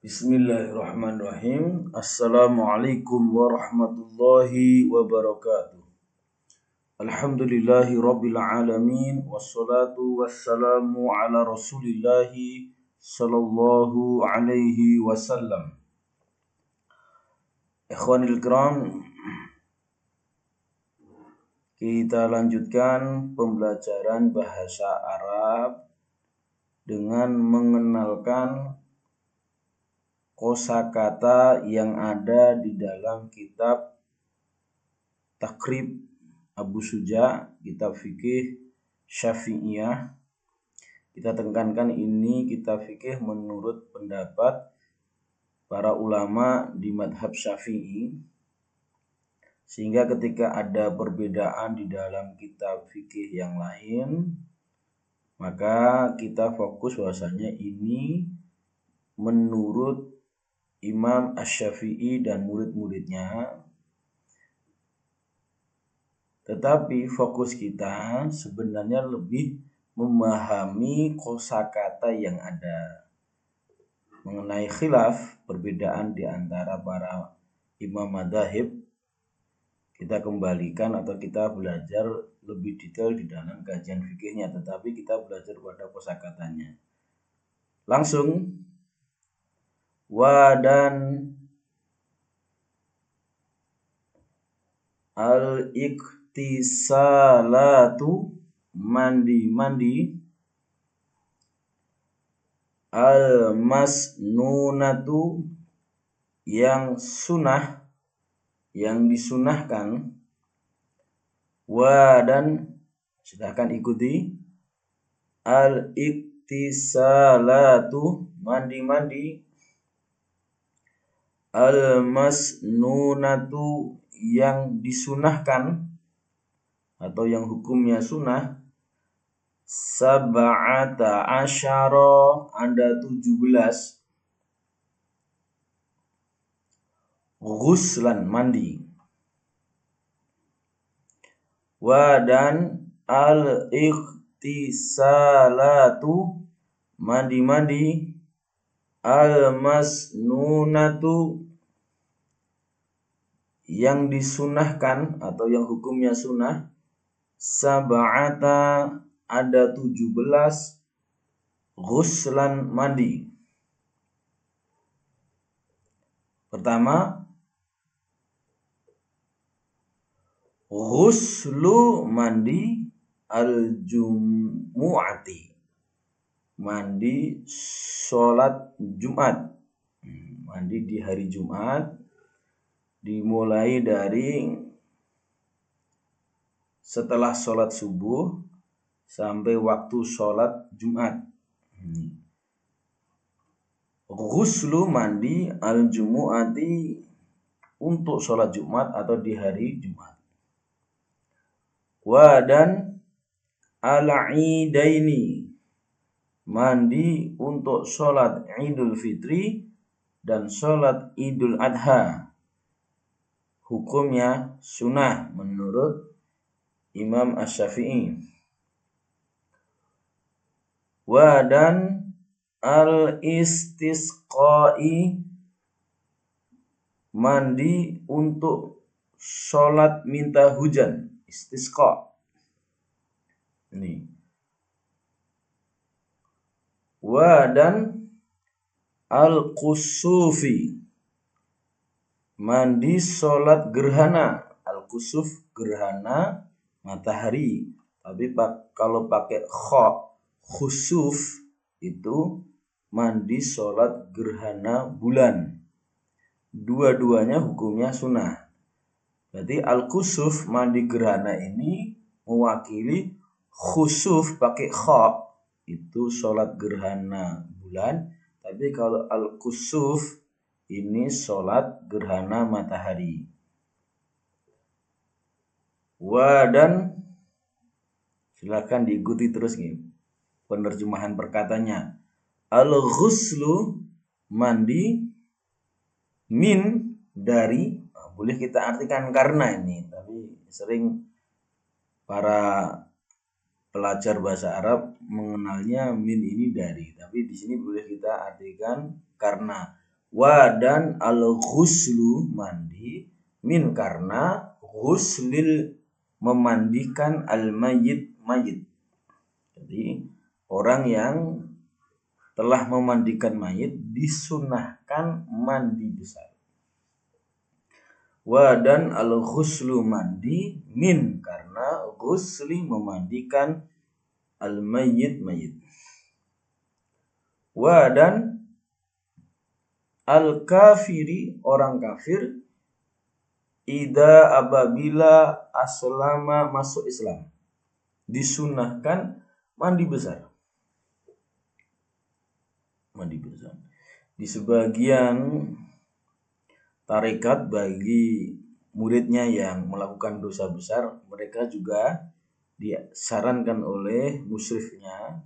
Bismillahirrahmanirrahim. Assalamualaikum warahmatullahi wabarakatuh. Alhamdulillahi rabbil alamin. Wassalatu wassalamu ala rasulillahi sallallahu alaihi wasallam. Ikhwanil kiram, kita lanjutkan pembelajaran bahasa Arab dengan mengenalkan kosakata yang ada di dalam kitab Takrib Abu Suja, kitab fikih Syafi'iyah. Kita tekankan ini kitab fikih menurut pendapat para ulama di madhab Syafi'i, sehingga ketika ada perbedaan di dalam kitab fikih yang lain, maka kita fokus bahwasanya ini menurut Imam Asy-Syafi'i dan murid-muridnya. Tetapi fokus kita sebenarnya lebih memahami kosakata yang ada. Mengenai khilaf, perbedaan di antara para imam madzhab, kita kembalikan atau kita belajar lebih detail di dalam kajian fikihnya, tetapi kita belajar pada kosakatanya. Langsung, dan al-iktisalatu mandi, al-masnunatu yang sunnah, yang disunahkan, dan silahkan ikuti, al-iktisalatu mandi, al-masnunatu yang disunahkan atau yang hukumnya sunnah, sab'ata asyara, ada 17, ghuslan mandi, dan al-ikhtisalatu mandi, al-masnunatu yang disunahkan atau yang hukumnya sunnah, sab'ata, ada 17, ghuslan mandi. Pertama, ghuslu mandi al-jumu'ati, mandi sholat Jumat, mandi di hari Jumat, dimulai dari setelah sholat subuh sampai waktu sholat Jumat. Ghuslu mandi al-jumu'ati untuk sholat Jumat atau di hari Jumat. Dan al-idaini, mandi untuk sholat Idul Fitri dan sholat Idul Adha, hukumnya sunnah menurut Imam Asy-Syafi'i. Dan al-istisqai, mandi untuk sholat minta hujan, istisqa. Ini. Dan al-kusufi, mandi sholat gerhana. Al-kusuf gerhana matahari, tapi kalau pakai khusuf itu mandi sholat gerhana bulan. Dua-duanya hukumnya sunnah. Berarti al-kusuf mandi gerhana ini mewakili khusuf pakai itu sholat gerhana bulan. Tapi kalau al-kusuf ini sholat gerhana matahari. Dan silakan diikuti terus nih penerjemahan perkatanya. Al-ghuslu mandi, min dari, boleh kita artikan karena ini, tapi sering para pelajar bahasa Arab mengenalnya min ini dari, tapi di sini boleh kita artikan karena. Wa dan al-ghuslu mandi min karena ghuslil memandikan al-mayyit mayit. Jadi orang yang telah memandikan mayit disunahkan mandi besar. Wa dan al-ghuslu mandi min karena ghusli memandikan al-mayyit mayit. Wa dan al-kafiri orang kafir ida apabila aslama masuk Islam disunahkan mandi besar. Mandi besar. Di sebagian tarekat bagi muridnya yang melakukan dosa besar, mereka juga disarankan oleh musyrifnya,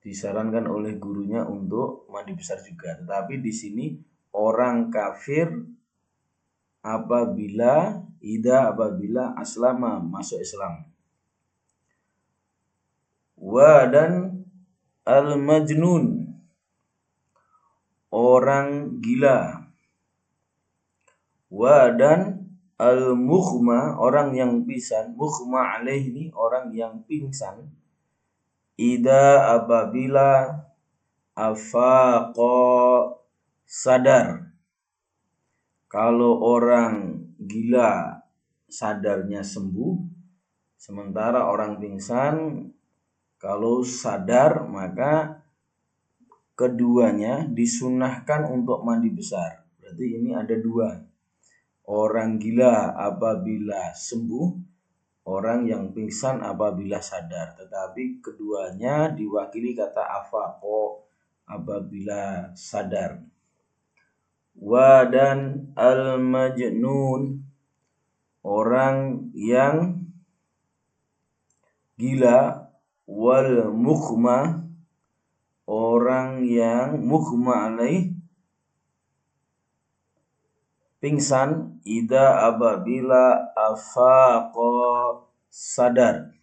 disarankan oleh gurunya untuk mandi besar juga. Tetapi di sini orang kafir apabila aslama masuk Islam. Wa dan al-majnun orang gila. Wa dan al-mughma orang yang pingsan. Mughma alaihi orang yang pingsan. Ida apabila afaqa sadar. Kalau orang gila sadarnya sembuh, sementara orang pingsan kalau sadar maka keduanya disunahkan untuk mandi besar. Berarti ini ada dua. Orang gila apabila sembuh, orang yang pingsan apabila sadar. Tetapi keduanya diwakili kata afaqo apabila sadar. Wa dan al-majnun orang yang gila, wal mughma orang yang mughma alaih pingsan ida apabila afaqa sadar.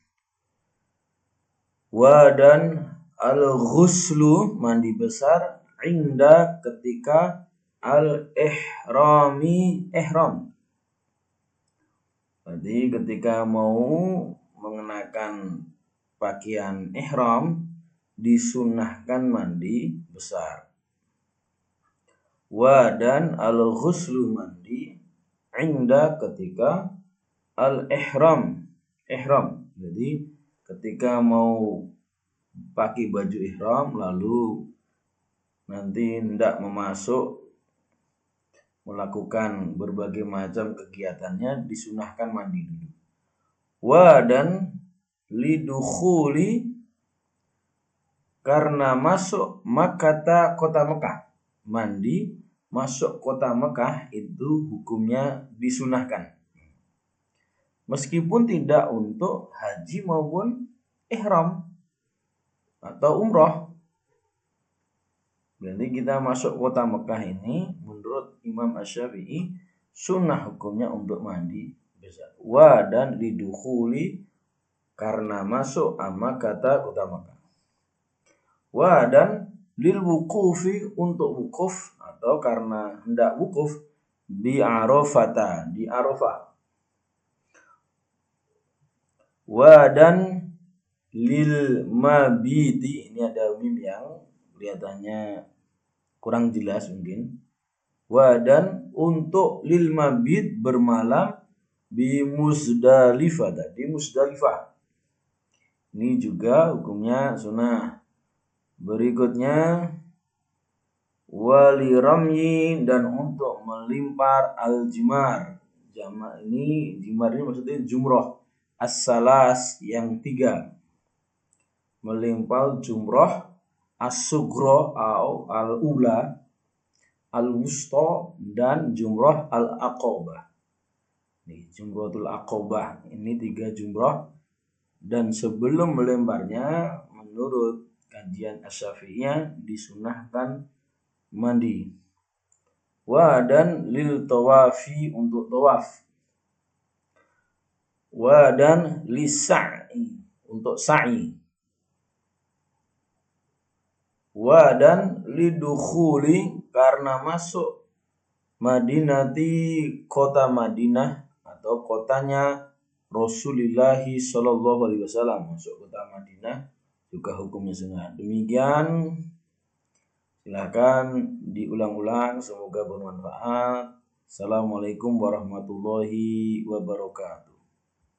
Wa dan al-ghuslu mandi besar inda ketika al-ihrami ihram. Jadi ketika mau mengenakan pakaian ihram disunahkan mandi besar. Wa dan al-ghuslu mandi inda ketika al-ihram. Ihram. Jadi ketika mau pakai baju ihram lalu nanti hendak melakukan berbagai macam kegiatannya disunahkan mandi dulu. Wa dan lidukhuli karena masuk Makkah kota Mekah. Mandi masuk kota Mekah itu hukumnya disunahkan. Meskipun tidak untuk haji maupun ihram atau umroh. Jadi kita masuk kota Mekah ini menurut Imam Asy-Syafi'i sunnah hukumnya untuk mandi besar. Wa dan lidukhuli karena masuk kata kota Mekah. Wa dan lil wuqufi untuk wukuf atau karena hendak wukuf di Arafah, di Arafah. Wa dan lil mabiti, ini ada mim yang kelihatannya kurang jelas mungkin. Wa dan untuk lil mabit bermalam di Muzdalifah, di Muzdalifah. Ini juga hukumnya sunnah. Berikutnya wali ramyi dan untuk melimpar al-jimar. Jama ini jimar ini maksudnya jumroh as-salas yang 3. Melimpar jumroh as-sugro atau al-ula, al-wusta dan jumroh al-aqabah. Nih, jumrohul aqabah ini 3 jumroh dan sebelum melemparnya menurut kajian Asy-Syafi'iyah disunahkan mandi. Wa dan lil tawafi untuk tawaf. Wa dan lisa'i untuk sa'i. Wa dan lidukhuli karena masuk Madinati kota Madinah atau kotanya Rasulullah Shallallahu Alaihi Wasallam, masuk kota Madinah juga hukumnya sunat. Demikian, silakan diulang-ulang, semoga bermanfaat. Assalamualaikum warahmatullahi wabarakatuh.